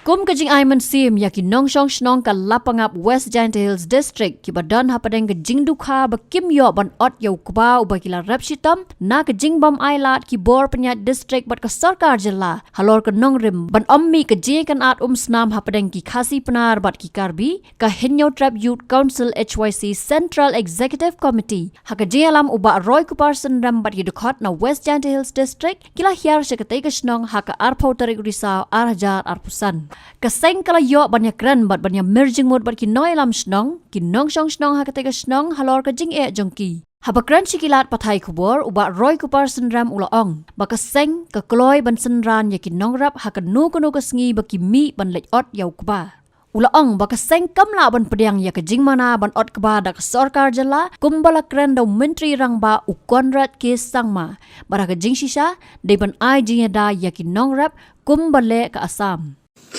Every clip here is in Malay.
Kum kajing Aiman Sim yakin nong shong shnong ka lapangap West Giant Hills District ki badan hapadeng kajing dukha bakim yo ban ot yo kuba ubakila rapshitam na kajing bam ailat ki bor penyat district bat ka sarkar jilla halor ka nong rim ban ommi kajing kan at snam hapadeng ki khasi penar bat ki karbi ka Henyo Trap Youth Council HYC Central Executive Committee hakajing alam uba roy kuparsan ram bat ki dukhot na West Giant Hills District kila hiar syakatai ka shnong haka arpau tarik risau arhajar arpusan kaseng kala yo banyak keren bat banyak merging mod bat kinoi lam shnong kinong shong shnong hakatega shnong halor ka jing e jongki habakran sikilat pathai kubor uba roy kupar senram ulaong bakaseng ka kloi ban senran ya kinong rap hakanu kanu kasngi baki mi ban lej ot yau kuba ulaong bakaseng kamla ban pediang ya ka jing mana ban ot kuba dak sarkar jala kumbala keren daw menteri rangba ukonrat ke sangma baraka jing shisha de ban ai jing da ya kinong rap kumbale ka asam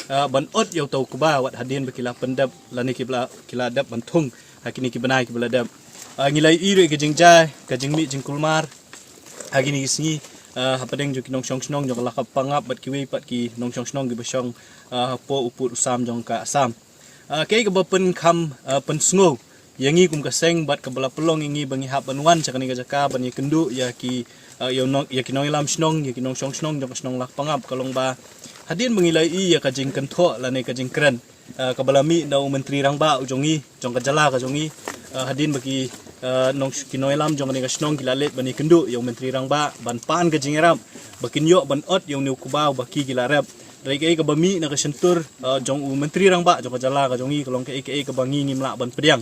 ban ot yau tau kuba wat hadin bekila pendap lani kila dap bantung hakini kibanai kibala dap ngilai ire ke jingjai ke jingmi jingkulmar hakini kisni hapadeng jo kinong shong snong jo lakap pangap bat kiwi pat ki nong shong snong gi basong po uput usam jong ka asam ke ke bapen kham pen sngo yangi kum kaseng bat kabala pelong ingi bangi hap banwan chakani ga jaka bani kendu ya ki ya kinong lam snong ya kinong shong snong jong snong lak pangap kalong ba hadin mengilai ya kajing kentho lane kajing keren kabalami dau menteri rangba ujongi jong kajala ka jongi hadin bagi nong kinoilam jong ni kasnong gilalet bani kendu yang menteri rangba ban pan kajing ram bakin yo ban ot yang niu kubau baki gilarap rai ke kabami na kasentur jong menteri rangba jong kajala ka jongi kalong ke ka bangi ngimla ban pediang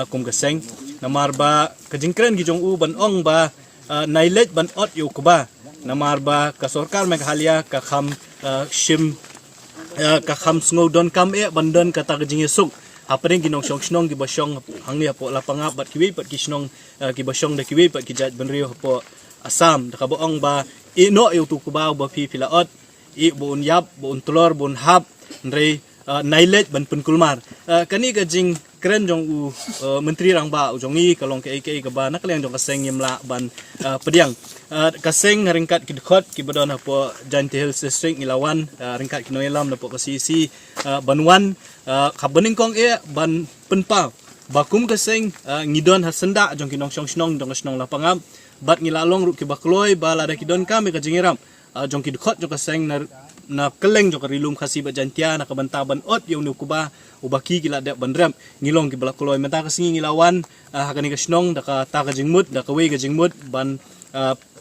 kum kaseng namar ba kajing keren gi jong ban ong ba nailet ban ot yo kuba namar ba ka sarkar meghalaya ka kham shim ka kham sngo don kam e bandon kata kajing esuk apring ginong shong snong gi basong hangni apo lapangap bat kiwi pat kisnong ki basong da kiwi pat kijat benrio apo asam da kaboong ba ino yu tu kubaw ba fi filaot i buun yap buun tulor buun hap ndre nailet ban penkulmar kani kajing keren jong u menteri rangba ujongi kalong ke ka ba nakleng jong kaseng yemla ban pediang kaseng ringkat ki dekhot ki badon apo Giant Hills District ilawan ringkat ki noelam napo kasisi banwan kabening kong e ban penpa bakum kaseng ngidon hasenda jong kinong shong snong jong snong lapangam bat ngilalong ru ki bakloi bala da kidon kami ka jingiram jong ki dekhot jong kaseng na keleng jong rilum khasi ba jantia na kabantaban ot yung nukuba ubaki gila da bandram ngilong ki balakloi menta kasingi ngilawan hakani ka snong da ka ta ka jingmut da ka we ka jingmut ban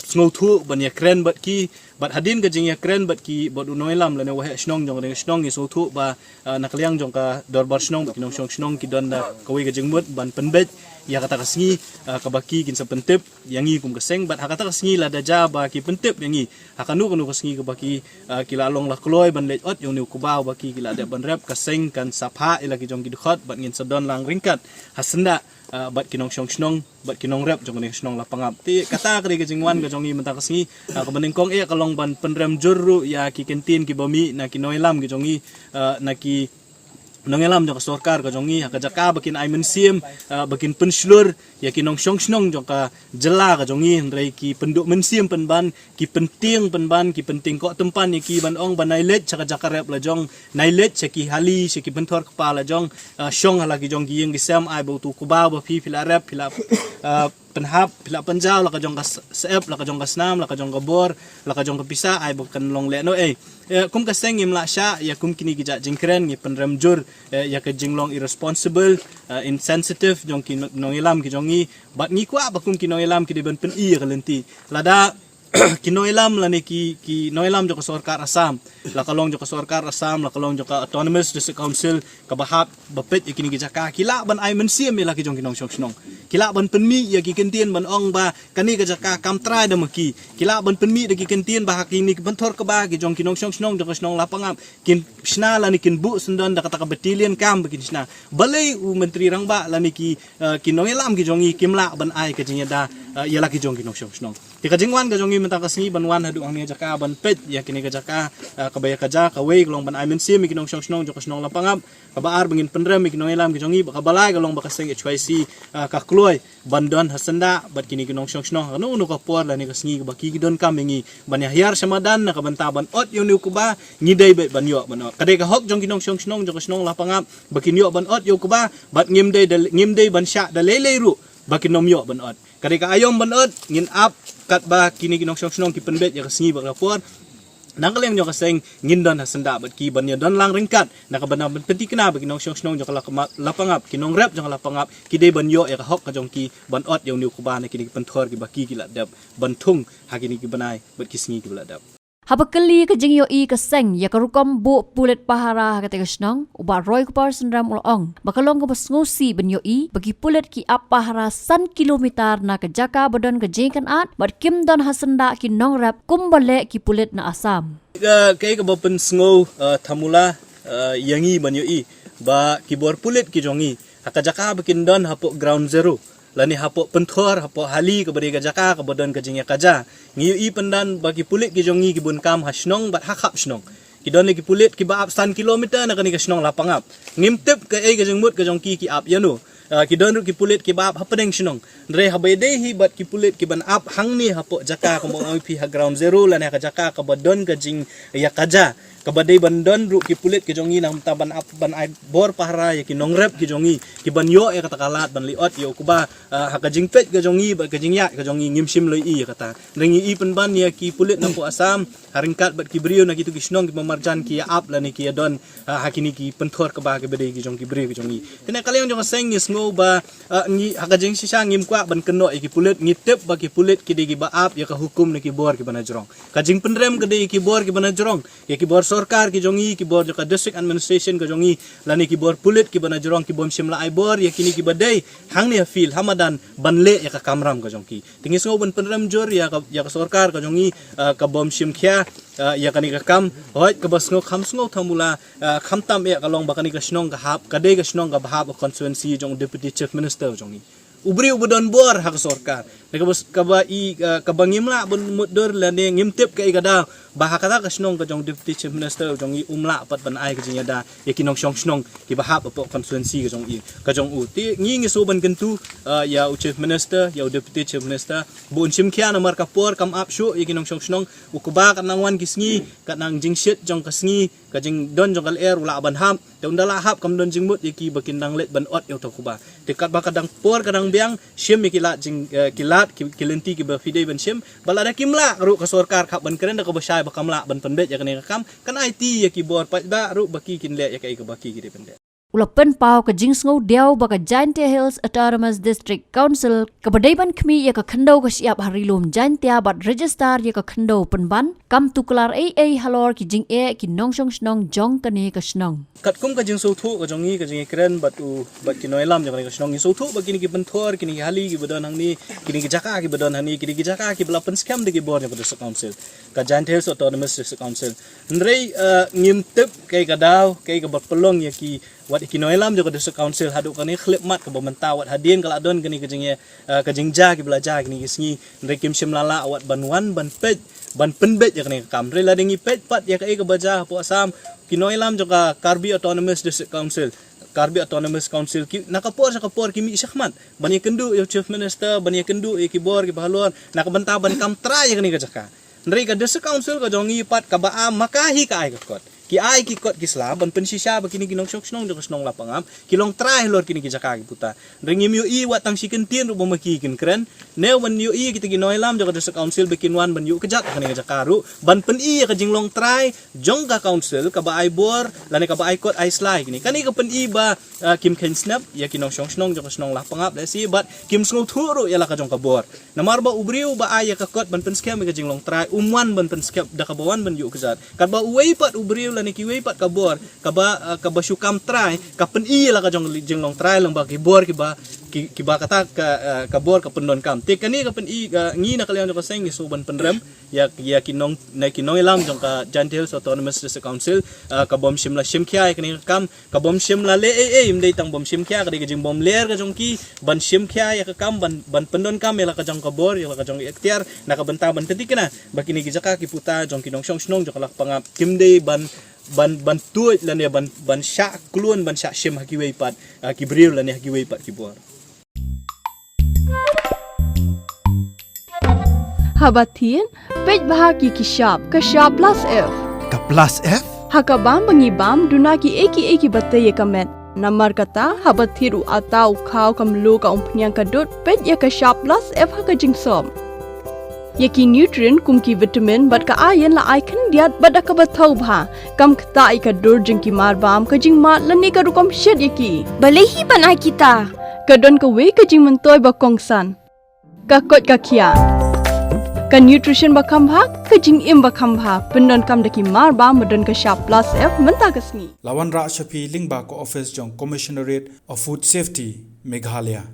sngo thu ban ya kren bat ki bat hadin ka jing ya kren bat ki bat unoilam lane wahe snong jong dengan snong ni so thu ba nakliang jong ka dorbar snong kinong shong snong ki don da ka we ka jingmut ban penbet ya kata kasingi kabaki kin sa pentip yangi kum kaseng bat hakata kasingi la daja ba ki pentip yangi hakanu kanu kasingi kabaki kilalong la kloy ban let ot yung niu kubaw baki kila da ban rep kaseng kan sapha ila ki jong ki dekhot bat ngin sadon lang ringkat hasenda bat kinong shong snong bat kinong rep jong ni snong la pangap ti kata kri ka jingwan ka jongi menta kasingi kabaning kong e kalong ban penrem jurru ya ki kentin ki bami na kinoilam ki jongi na ki nongelam jong sarkar ka jongi hakajaka bakin Aiman Sim bakin penslur ya kinong shong snong jong ka jela ka jongi ndrai ki penduk mensim penban ki penting ko tempan ki ban ong ban nailet chaka jakarep la jong nailet cheki hali cheki bentor kepala jong shong hala ki jong gieng gisam ai bo tu kuba ba fi filarep filap penhap pila penjau la ka jong ka sep la ka jong ka snam la ka jong ka bor la ka jong ka pisa ai bo kan long le no kum ka seng imla sha ya kum kini gija jingkren ngi penrem jur ya ka jinglong irresponsible insensitive jong ki nongilam ki jongi bat ngi kwa ba kum ki nongilam ki de ban pen i kalenti lada kinoilam lani ki noilam joko sarkar Assam la kalong joko sarkar Assam la kalong joko autonomous district council kabahap bapet ikini gijaka kila ban Aiman Sim la ki jong kinong shong snong kila ban penmi ya ki kentien ban ong ba kani gijaka kamtra da maki kila ban penmi da ki kentien ba hakini bentor ka ba ki jong kinong shong snong joko snong lapangam kin sna lani kin bu sendon da kata ka battalion kam bikin sna balai u menteri rangba lani ki kinong elam ki jongi kimla ban ai ka jinya da ialah ki jong ki nong snong ti ka jingwan ka jong i mentang ka sngi ban wan hadu ang ni jaka ban pet ya kini ka jaka ka baya ka ja ka wei long ban ai men sim ki nong snong jo ka snong la pangap ka baar bangin pendrem ki nong elam ki jong i ka balai ka long ba ka seng HYC ka kloi bandon hasanda bat kini ki nong snong no ka por la ni ka sngi ba ki don kam ngi ban ya hiar samadan na ka banta ban ot yo ni ku ba ngidai bet ban yo ban ka de ka hok jong ki nong snong jo ka snong la pangap bakin yo ban ot yo ku ba bat ngim dei ban sha da lele ru bakin nom yo ban ot kadika ayom ban ot ngin ap kat ba kini ginong snong ki penbet ya kasngi ba rapor nangkalem nyo kaseng ngin don hasanda bat ki ban ya don lang ringkat nakabana ban penti kena ba ginong snong jo kala lapangap kinong rap jo lapangap ki de ban yo ya hok ka jong ki ban ot yo ni ku ba na kini penthor ki ba ki la dab ban thung ha kini ki banai bat kisngi ki la dab Habakali ka jing yo I ka seng ya karukom bu pulet pahara ka tegasnong uba roy ko par sendram ulong bakalong ka basngusi ben yo I bagi pulet ki ap pahara san kilometer na ka jaka badon ka jingkan at bat kim don hasanda ki nong rap kumbale ki pulet na asam kay ka ba pensngo thamula yangi ban yo I ba ki bor pulet ki jongi hakajaka bakin don hapo ground zero lani hapo penthor hapo hali ka bari ka jaka ka badon ka jingya kaja ngiu I pendan bagi pulit ki jongi ki bun kam hasnong bat hakap snong ki don ki pulit ki ba ap san kilometer na kani ka snong lapangap ngimtep ka ka jengmut ka jongki ki ap yanu ki don ki pulit ki ba ap hapadeng snong re habede hi bat ki pulit ki ban ap hangni hapo jaka ka mo pi ha ground zero lani ka jaka ka badon ka jing ya kaja kabadai bandon ru ki pulit ki jongi nang taban ap ban ai bor pahara ya ki nongrep ki jongi ki ban yo ya kata kalat ban liot yo kuba hakajing pet ka jongi ba ka jingya ka jongi ngimsim loi I kata ringi I penban ya ki pulit na po asam haringkat bat ki brio na ki tu ki snong ki mamarjan ki ya ap la ni ki don hakini ki penthor ka ba ki badai ki jongi brio ki jongi tena kalian jong seng ni sngo ba ngi hakajing sisa ngim kwa ban keno ki pulit ngitep ba ki pulit ki digi ba ap ya ka hukum na ki bor ki banajrong kajing penrem ka digi ki bor ki banajrong ya ki bor सरकार की जोंगी की बोर जो का district administration का जोंगी लाने की बोर पुलिस की बना जोंग की बोम शिमला आई बोर या किनी की बदई हंगने फील हमादान बनले या का कामराम का जोंगी तिंगे सो बन पनरम जोर या का सरकार का जोंगी का बोम शिम खिया या कनी का काम होय का बसनो खमसनो थमुला खमतम या का लोंग बकनी का स्नोंग का हाप का दे का स्नोंग का भाप constituency Jong deputy chief minister जोंगी ubri ubadon bor hak sorkar ne kabas kaba I kabangimla bun mudur la ne ngimtip ka igada bahakata ka snong ka jong deputy chief minister jong I umla pat ban ai ka jinya da yakinong shong snong ki bahap apo constituency ka jong I ka jong u ti ngi so ban kentu ya chief minister ya deputy chief minister bun simkhia na mar ka por kam up shu yakinong shong snong ukuba ka nangwan kisngi ka nang jingshit jong kasngi ka jing don jong kal air ula ban ham te undala hap kam don jingmut yaki bakin nang let ban ot yo to kuba te kat ba kadang por kadang biang shim kilat jing kilat kilenti ki ba fidei ban shim balada kimla ru ka sorkar khap ban keren da ka basai ba kamla ban pendet ya kam kan IT ya ki bor pa ba ru baki kin le ya kai ka baki ki pendet Ulapan pau ka jingsngo diaw baka Jaintia Hills Autonomous District Council ka badayban kmi ya ka khando ka siap harilom Jaintia bat register ya ka khando penban kam tuklar AA halor ki jing e ki nongsong snong jong kani ka snong kat kum ka jing so thu ka jongi ka jing kren batu bat ki noilam ja ka snong so thu ba kini ki penthor kini ki hali ki badan hangni kini ki jaka ki badan hangni kini ki jaka ki belapan scam de ki bor ya ka council ka Jaintia Hills Autonomous District Council ndrei ngimtep kai ka daw kai ka pelong ya ki wat ikinoilam juga di council hadu kani khlip mat ke bamenta wat hadien kala don kani kajing ja ki belaja kini kisngi rekim simlala wat banwan ban pej ban penbet ya kani kam re ladingi pej pat ya kai ke baja po asam kinoilam juga Karbi Autonomous District Council Karbi Autonomous Council ki nakapor sa kapor kimi isyakmat bani kendu ya chief minister bani kendu ya ki bor ki bahalor nakabenta ban kam tra ya kani kajaka ndri ka district council ka jongi pat ka ba makahi ka ai ka kot ki ai ki kot ki sla ban pensisya bakini ginong snong de snong lapangam kilong trai lor kini ki jaka ki puta ringim yu I wat tang sikentin ru bomaki kin kren ne wan yu I kita ginoilam de ka council bikin wan ban yu kejak kani jaka ru ban pen I ka jinglong trai jong ka council ka ba ai bor lani ka ba ai kot ai slai kini kani ka pen I ba kim ken snap ya kinong snong de snong lapangap le si bat kim sngo thuru ya la ka jong ka bor namar ba ubriu ba ai ka kot ban pen scam ka jinglong trai umwan ban pen scam da ka bawan ban yu kejat ka ba uwei pat ubriu lani ki wei pat kabor ka ba syukam try ka pen I la ka jong jinglong try lang ba ki bor ki ba kiba kata ka bor ka pendon kam te kani ka pen i ngi na kalian ka seng so ban pendrem ya kinong ilam jong ka Giant Hills Autonomous District Council ka bom shimla shimkhya kani kam ka bom shimla le im dei tang bom shimkhya ka jing bom ler ka jong ki ban shimkhya ya ka kam ban pendon kam ya ka jong ka bor ya ka jong ikhtiar na ka benta ban tetik na bakini ki jaka ki puta jong kinong snong jong ka pangap kimdei ban tuit lan ya ban sha kluan ban sha shim hakiwei pat ki brir lan ya hakiwei pat ki bor Habatin, pej bahagi kishap plus F. Ka plus F? Hakabam bangibam dunaki eki batay kamet. Namar kata habathiru atau kau kamlu ka umpnyang kadut pej ya kishap plus F hakajing som. Yaki nutrient kumki vitamin bat ka ayan la icon diat bat ka bathau bha kam kta ka dur jingki marbam ka jing mat lani ka rukom shed yaki. Balehi banai kita. Kadon ka we ka jing mentoy ba kongsan. Ka kot ka kia. Ka nutrition ba kambha ka jing im ba kambha pendon kam daki marba modon ka sharp plus F menta ka sngi. Lawan Ra Shafi Lingba ko office jong Commissionerate of Food Safety Meghalaya.